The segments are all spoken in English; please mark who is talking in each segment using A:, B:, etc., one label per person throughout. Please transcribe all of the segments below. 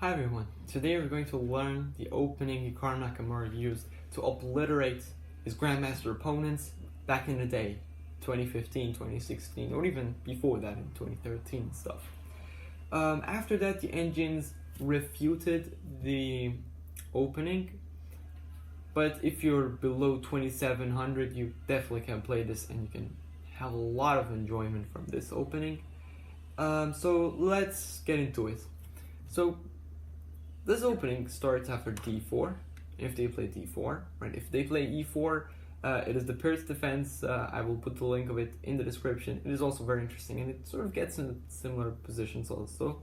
A: Hi everyone, today we're going to learn the opening Hikaru Nakamura used to obliterate his Grandmaster opponents back in the day, 2015, 2016, or even before that in 2013 and stuff. After that, the engines refuted the opening, but if you're below 2700, you definitely can play this and you can have a lot of enjoyment from this opening. So let's get into it. So this opening starts after d4, if they play d4, right? If they play e4, it is the Pierce defense. I will put the link of it in the description. It is also very interesting, and it sort of gets in similar positions also.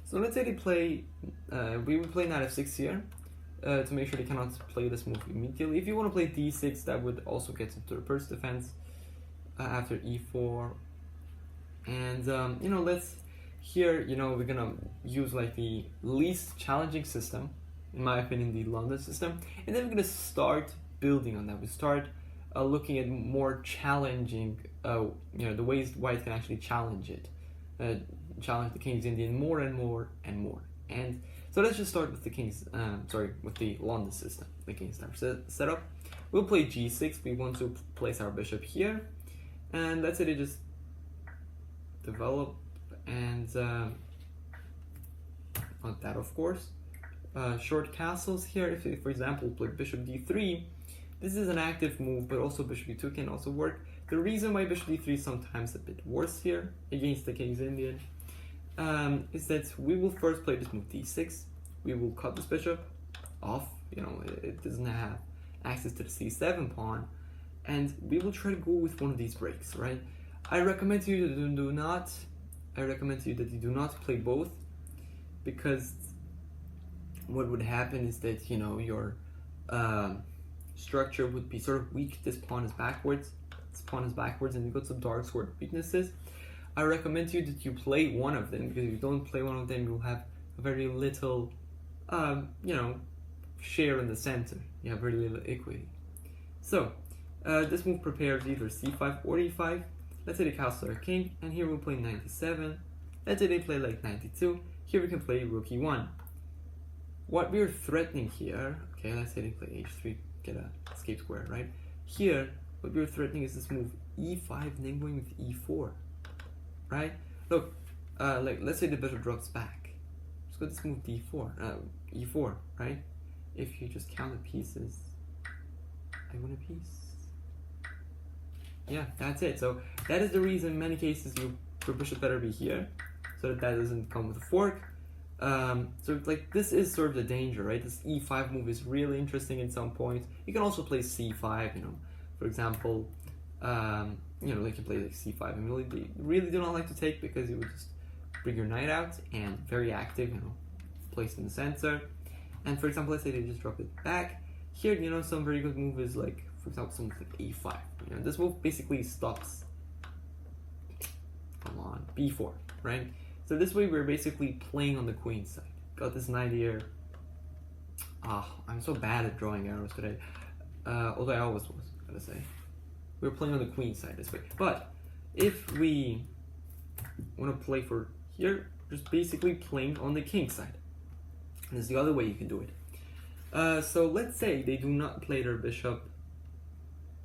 A: So let's say they play, we would play knight f6 here, to make sure they cannot play this move immediately. If you want to play d6, that would also get into the Pierce defense after e4. And, let's... Here, we're gonna use like the least challenging system, in my opinion, the London system, and then we're gonna start building on that. We start looking at more challenging, the ways white can actually challenge it, challenge the King's Indian more and more and more. And so let's just start with the with the London system, the King's Tower setup. We'll play g6. We want to place our bishop here, and that's it. They just develop. And not that, of course. Short castles here. If they, for example, play bishop d3, this is an active move, but also bishop d2 can also work. The reason why bishop d3 is sometimes a bit worse here against the King's Indian is that we will first play this move d6. We will cut this bishop off. It doesn't have access to the c7 pawn, and we will try to go with one of these breaks, right? I recommend to you that you do not play both, because what would happen is that your structure would be sort of weak. This pawn is backwards, and you got some dark sword weaknesses. I recommend to you that you play one of them, because if you don't play one of them, you'll have very little share in the center. You have very little equity. So this move prepares either c5 or d5. Let's say they castle their king, and here we'll play 97. Let's say they play like 92. Here we can play rook e1. What we're threatening here, okay, let's say they play h3, get a escape square, right? Here, what we're threatening is this move e5, and then going with e4, right? Look, let's say the bishop drops back. Let's go this move d4, e4, right? If you just count the pieces, I win a piece. Yeah, that's it. So that is the reason in many cases your bishop better be here, so that doesn't come with a fork. So like this is sort of the danger, right? This e5 move is really interesting at some point. You can also play c5, for example, they can play like c5. I mean, they really do not like to take, because you would just bring your knight out and very active, placed in the center. And for example, let's say they just drop it back. Here, some very good move is like, for example, something like a5. This move basically stops, come on, b4, right? So this way we're basically playing on the queen side. Got this knight here. I'm so bad at drawing arrows today. Although I always was, gotta say. We're playing on the queen side this way. But if we want to play for here, just basically playing on the king side. There's the other way you can do it. So let's say they do not play their bishop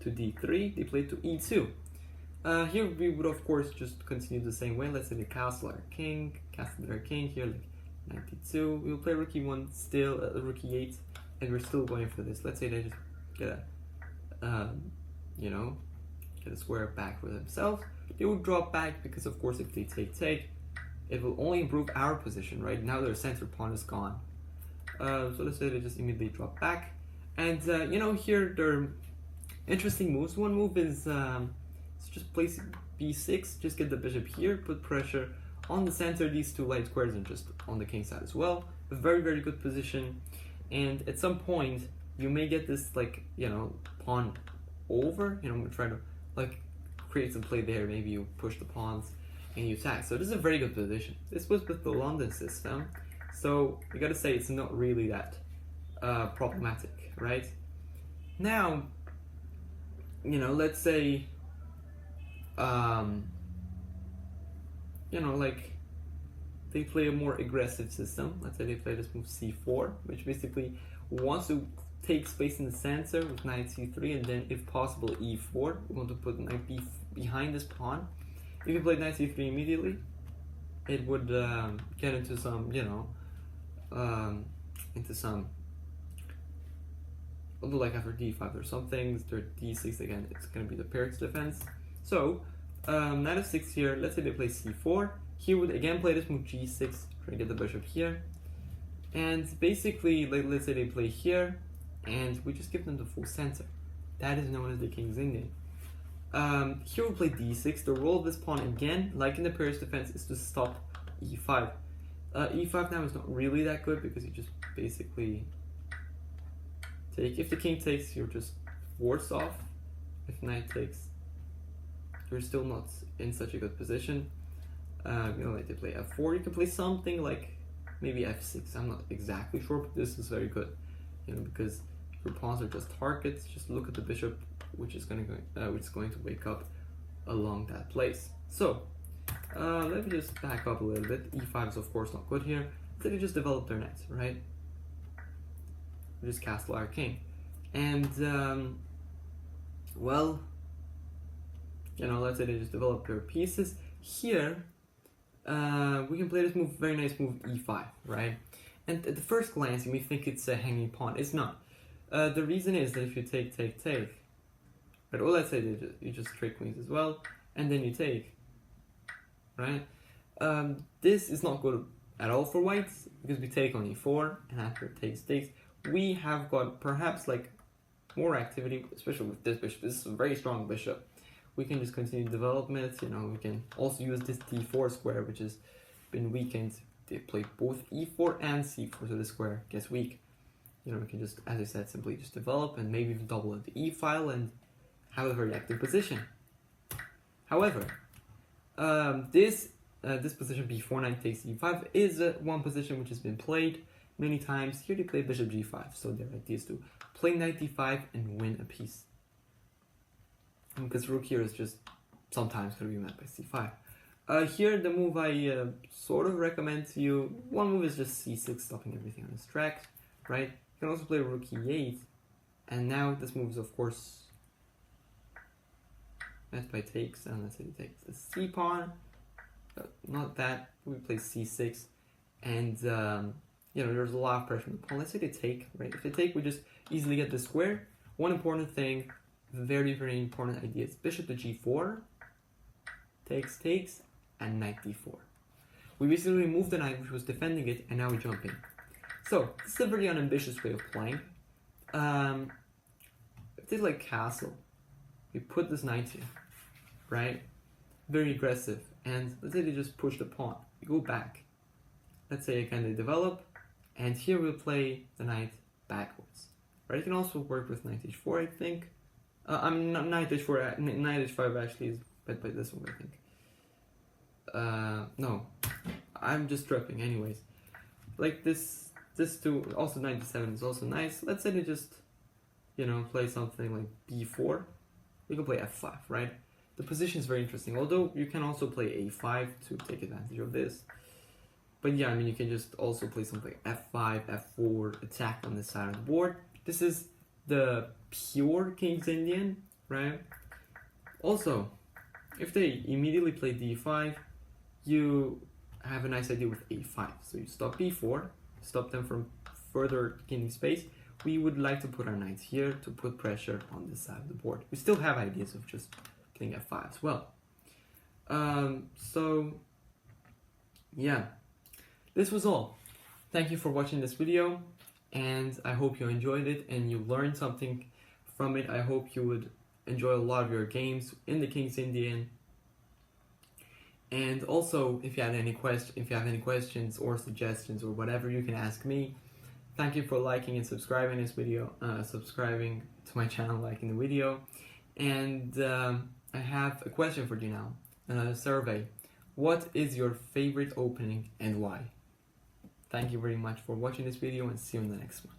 A: to d3, they play to e2. Here we would of course just continue the same way. Let's say they castle our king, here like 92. We'll play rook e1 still, rook e8, and we're still going for this. Let's say they just get a square back for themselves. They will drop back, because of course if they take, it will only improve our position, right? Now their center pawn is gone. So let's say they just immediately drop back, and here they're interesting moves. One move is just place b6, just get the bishop here, put pressure on the center, these two light squares, and just on the king side as well. A very, very good position. And at some point, you may get this pawn over, try to create some play there. Maybe you push the pawns and you attack. So this is a very good position. This was with the London system, so you gotta say it's not really that problematic, right? Now, let's say they play a more aggressive system. Let's say they play this move c4, which basically wants to take space in the center with knight c3, and then if possible e4. We want to put knight behind this pawn. If you played knight c3 immediately, it would get into some, although like after d5 or something, third d6 again, it's going to be the Paris defense. So knight f6 here, let's say they play c4. He would again play this move g6, try to get the bishop here. And basically, like, let's say they play here, and we just give them the full center. That is known as the King's Indian. Here we'll play d6. The role of this pawn, again, like in the Paris defense, is to stop e5. E5 now is not really that good because you just basically take. If the king takes, you're just worse off. If knight takes, you're still not in such a good position. Like they play f4. You can play something like maybe f6. I'm not exactly sure, but this is very good. Because your pawns are just targets. Just look at the bishop, which is going to wake up along that place. So let me just back up a little bit. E5 is of course not good here. They just develop their knights, right? We just castle our king, and well, let's say they just develop their pieces here. We can play this move, very nice move, e5, right? And at the first glance, you may think it's a hanging pawn. It's not. The reason is that if you take, right? Or let's say you just trade queens as well, and then you take, right? This is not good at all for whites because we take on e4, and after it takes, we have got perhaps like more activity, especially with this bishop. This is a very strong bishop. We can just continue development. We can also use this d4 square, which has been weakened. They play both e4 and c4, so the square gets weak. We can just, as I said, simply just develop and maybe even double the e file and have a very active position. However, this position b4 knight takes e5 is one position which has been played many times. Here they play bishop g5, so their idea is to play knight d5 and win a piece. Because rook here is just sometimes going to be met by c5. Here the move I sort of recommend to you, one move is just c6, stopping everything on its tracks, right? You can also play rook e8, and now this move is of course met by takes, and let's say he takes a c pawn, not that, we play c6, and there's a lot of pressure on the pawn. Let's say they take, right? If they take, we just easily get the square. One important thing, very, very important idea, is bishop to g4, takes, and knight d4. We basically removed the knight which was defending it, and now we jump in. So, this is a very unambitious way of playing. If they like castle, we put this knight here, right? Very aggressive, and let's say they just push the pawn. We go back. Let's say again they develop, and here we'll play the knight backwards. Right? You can also work with knight h4, I think. Knight h4, knight h5 actually is bet by this one, I think. No, I'm just tripping anyways. Like this too, also knight d7 is also nice. Let's say they just, play something like b4. You can play f5, right? The position is very interesting, although you can also play a5 to take advantage of this. But yeah, you can just also play something like f5, f4, attack on this side of the board. This is the pure King's Indian, right? Also, if they immediately play d5, you have a nice idea with a5. So you stop b4, stop them from further gaining space. We would like to put our knights here to put pressure on this side of the board. We still have ideas of just playing f5 as well. So, yeah, this was all. Thank you for watching this video, and I hope you enjoyed it and you learned something from it. I hope you would enjoy a lot of your games in the King's Indian. And also, if you have any questions or suggestions or whatever, you can ask me. Thank you for liking and subscribing this video, subscribing to my channel, liking the video. And I have a question for you now, another survey. What is your favorite opening and why? Thank you very much for watching this video, and see you in the next one.